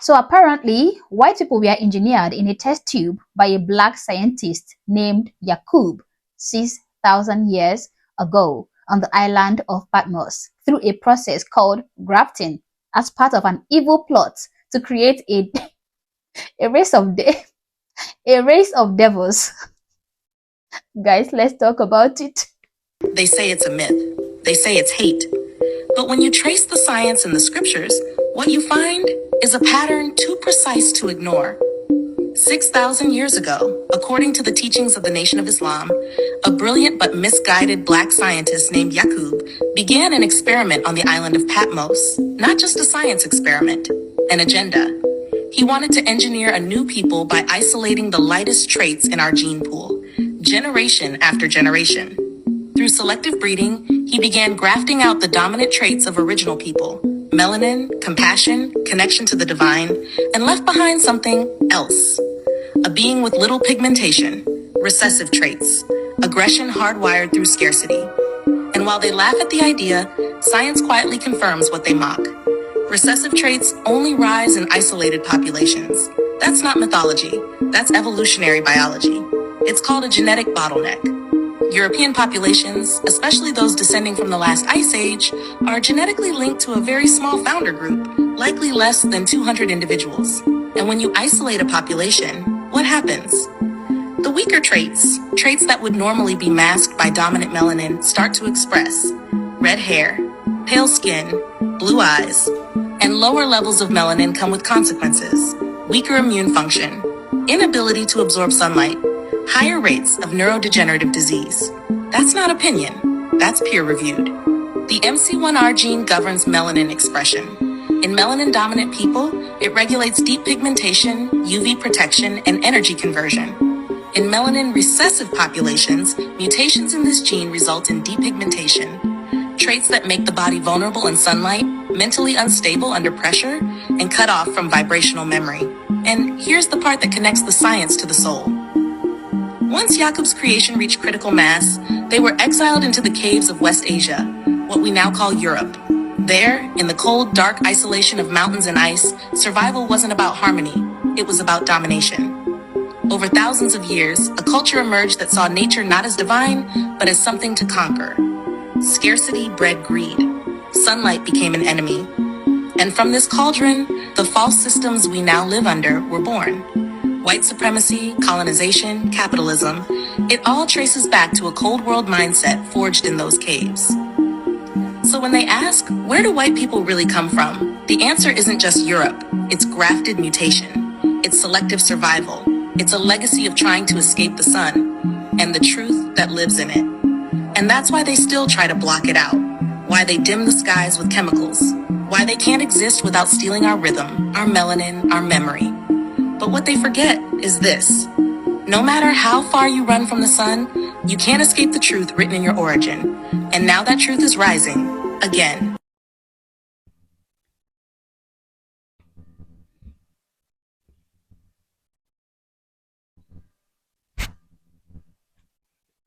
So apparently, white people were engineered in a test tube by a black scientist named Yakub 6,000 years ago on the island of Patmos through a process called grafting as part of an evil plot to create a race of devils. Guys, let's talk about it. They say it's a myth. They say it's hate. But when you trace the science in the scriptures, what you find is a pattern too precise to ignore. 6,000 years ago, according to the teachings of the Nation of Islam, a brilliant but misguided black scientist named Yakub began an experiment on the island of Patmos. Not just a science experiment, an agenda. He wanted to engineer a new people by isolating the lightest traits in our gene pool, generation after generation. Through selective breeding, he began grafting out the dominant traits of original people, melanin, compassion, connection to the divine, and left behind something else. A being with little pigmentation, recessive traits, aggression hardwired through scarcity. And while they laugh at the idea, science quietly confirms what they mock. Recessive traits only rise in isolated populations. That's not mythology, that's evolutionary biology. It's called a genetic bottleneck. European populations, especially those descending from the last ice age, are genetically linked to a very small founder group, likely less than 200 individuals. And when you isolate a population, what happens? The weaker traits that would normally be masked by dominant melanin, start to express. Red hair, pale skin, blue eyes, and lower levels of melanin come with consequences. Weaker immune function, inability to absorb sunlight, higher rates of neurodegenerative disease. That's not opinion, that's peer-reviewed. The MC1R gene governs melanin expression. In melanin-dominant people, it regulates deep pigmentation, UV protection, and energy conversion. In melanin-recessive populations, mutations in this gene result in depigmentation, traits that make the body vulnerable in sunlight, mentally unstable under pressure, and cut off from vibrational memory. And here's the part that connects the science to the soul. Once Yakub's creation reached critical mass, they were exiled into the caves of West Asia, what we now call Europe. There, in the cold, dark isolation of mountains and ice, survival wasn't about harmony, it was about domination. Over thousands of years, a culture emerged that saw nature not as divine, but as something to conquer. Scarcity bred greed. Sunlight became an enemy. And from this cauldron, the false systems we now live under were born. White supremacy, colonization, capitalism, it all traces back to a cold world mindset forged in those caves. So when they ask, where do white people really come from? The answer isn't just Europe, it's grafted mutation. It's selective survival. It's a legacy of trying to escape the sun and the truth that lives in it. And that's why they still try to block it out. Why they dim the skies with chemicals. Why they can't exist without stealing our rhythm, our melanin, our memory. But what they forget is this. No matter how far you run from the sun, you can't escape the truth written in your origin. And now that truth is rising again.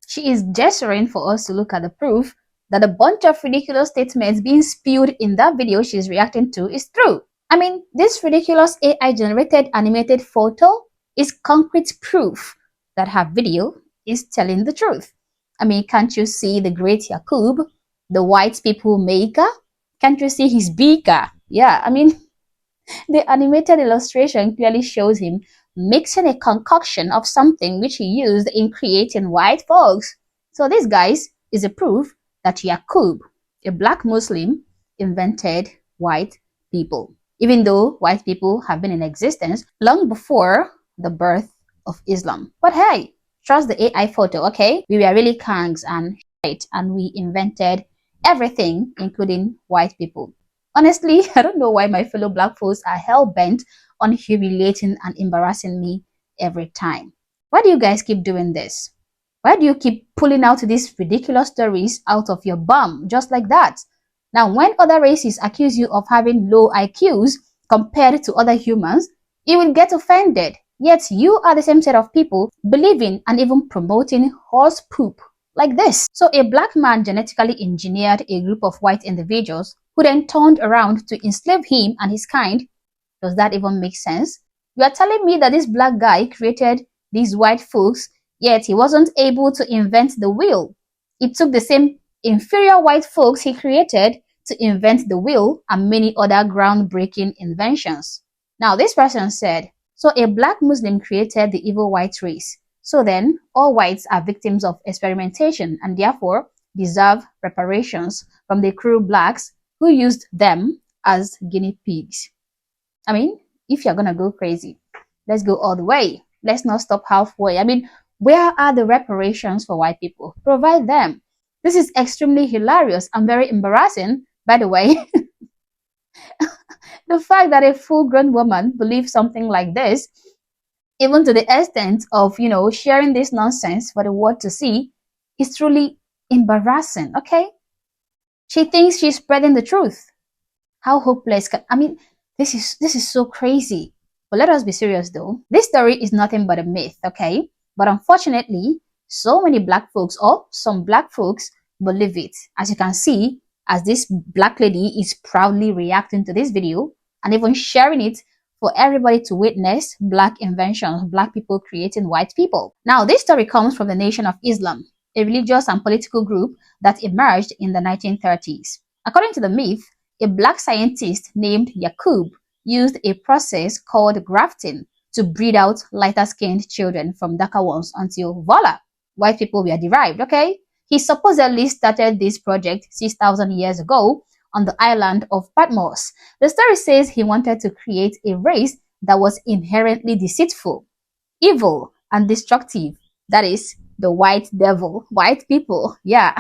She is gesturing for us to look at the proof that a bunch of ridiculous statements being spewed in that video she's reacting to is true. I mean, this ridiculous AI-generated animated photo is concrete proof that her video is telling the truth. I mean, can't you see the great Yakub, the white people maker? Can't you see his beaker? Yeah, I mean, the animated illustration clearly shows him mixing a concoction of something which he used in creating white folks. So this, guys, is a proof that Yakub, a black Muslim, invented white people, even though white people have been in existence long before the birth of Islam. But hey, trust the AI photo, okay? We were really kangs and shit, and we invented everything, including white people. Honestly, I don't know why my fellow black folks are hell-bent on humiliating and embarrassing me every time. Why do you guys keep doing this? Why do you keep pulling out these ridiculous stories out of your bum just like that? Now, when other races accuse you of having low IQs compared to other humans, you will get offended. Yet you are the same set of people believing and even promoting horse poop like this. So a black man genetically engineered a group of white individuals who then turned around to enslave him and his kind Does that even make sense? You are telling me that this black guy created these white folks, yet he wasn't able to invent the wheel. It took the same inferior white folks he created to invent the wheel and many other groundbreaking inventions. Now, this person said, so a black Muslim created the evil white race. So then, all whites are victims of experimentation and therefore deserve reparations from the cruel blacks who used them as guinea pigs. I mean, if you're gonna go crazy, let's go all the way. Let's not stop halfway. I mean, where are the reparations for white people? Provide them. This is extremely hilarious and very embarrassing, by the way. The fact that a full-grown woman believes something like this, even to the extent of, sharing this nonsense for the world to see, is truly embarrassing, okay? She thinks she's spreading the truth. How hopeless can, I mean, this is so crazy. But let us be serious though. This story is nothing but a myth, okay? But unfortunately, so many black folks, or some black folks, believe it. As you can see, as this black lady is proudly reacting to this video and even sharing it for everybody to witness black inventions, black people creating white people. Now, this story comes from the Nation of Islam, a religious and political group that emerged in the 1930s. According to the myth, a black scientist named Yakub used a process called grafting to breed out lighter-skinned children from darker ones until, voila, white people were derived, okay? He supposedly started this project 6,000 years ago on the island of Patmos. The story says he wanted to create a race that was inherently deceitful, evil, and destructive. That is, the white devil, white people, yeah.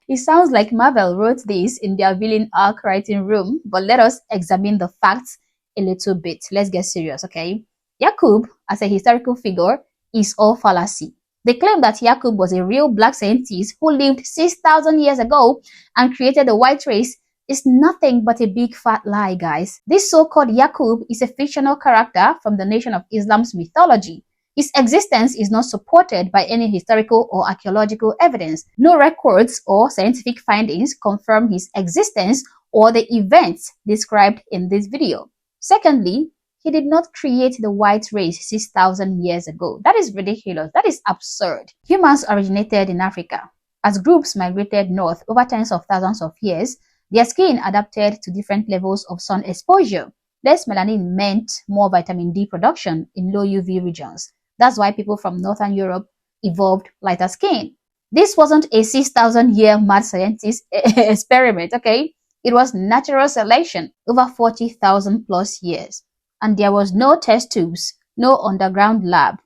It sounds like Marvel wrote this in their villain arc writing room, but let us examine the facts a little bit. Let's get serious, okay? Yakub, as a historical figure, is all fallacy. They claim that Yakub was a real black scientist who lived 6,000 years ago and created the white race is nothing but a big fat lie, guys. This so-called Yakub is a fictional character from the Nation of Islam's mythology. His existence is not supported by any historical or archaeological evidence. No records or scientific findings confirm his existence or the events described in this video. Secondly, he did not create the white race 6,000 years ago. That is ridiculous. That is absurd. Humans originated in Africa. As groups migrated north over tens of thousands of years, their skin adapted to different levels of sun exposure. Less melanin meant more vitamin D production in low UV regions. That's why people from Northern Europe evolved lighter skin. This wasn't a 6,000-year mad scientist experiment, okay? It was natural selection over 40,000 plus years. And there was no test tubes, no underground lab.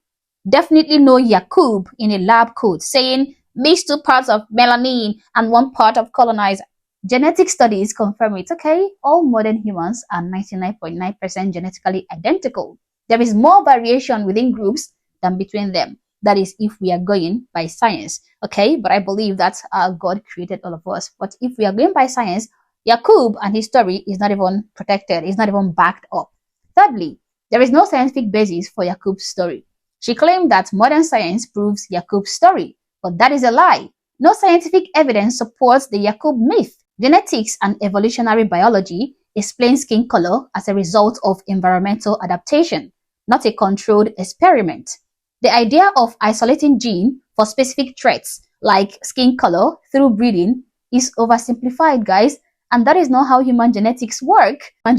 Definitely no Yakub in a lab coat saying mix 2 parts of melanin and 1 part of colonizer. Genetic studies confirm it, okay? All modern humans are 99.9% genetically identical. There is more variation within groups than between them. That is if we are going by science, okay? But I believe that God created all of us. But if we are going by science, Yakub and his story is not even protected, is not even backed up. Thirdly, there is no scientific basis for Yakub's story. She claimed that modern science proves Yakub's story, but that is a lie. No scientific evidence supports the Yakub myth. Genetics and evolutionary biology explain skin color as a result of environmental adaptation, not a controlled experiment. The idea of isolating gene for specific traits like skin color through breeding is oversimplified, guys, and that is not how human genetics work. And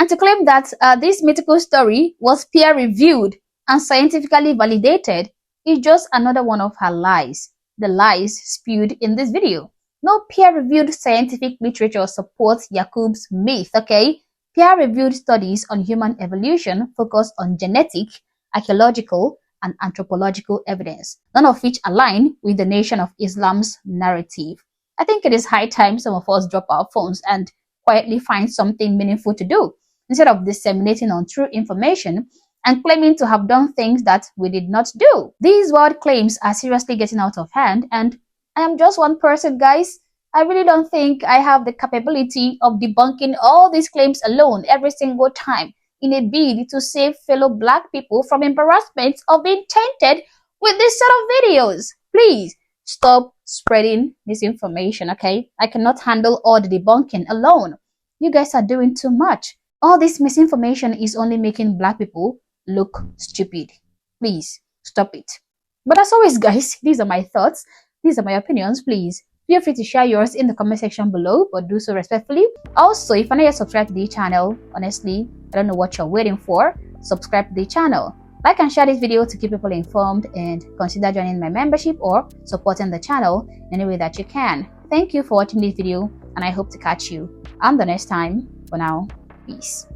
to claim that this mythical story was peer-reviewed and scientifically validated is just another one of her lies. The lies spewed in this video. No peer-reviewed scientific literature supports Yakub's myth, okay? Peer-reviewed studies on human evolution focus on genetic, archaeological, and anthropological evidence, none of which align with the Nation of Islam's narrative. I think it is high time some of us drop our phones and quietly find something meaningful to do, instead of disseminating untrue information and claiming to have done things that we did not do. These wild claims are seriously getting out of hand, and I am just one person, guys. I really don't think I have the capability of debunking all these claims alone every single time in a bid to save fellow black people from embarrassment of being tainted with this set of videos. Please stop spreading misinformation, okay? I cannot handle all the debunking alone. You guys are doing too much. All this misinformation is only making black people look stupid. Please stop it. But as always, guys, these are my thoughts. These are my opinions. Please feel free to share yours in the comment section below, but do so respectfully. Also, if you're not yet subscribed to the channel, honestly, I don't know what you're waiting for. Subscribe to the channel. Like and share this video to keep people informed, and consider joining my membership or supporting the channel in any way that you can. Thank you for watching this video, and I hope to catch you on the next time. For now, peace.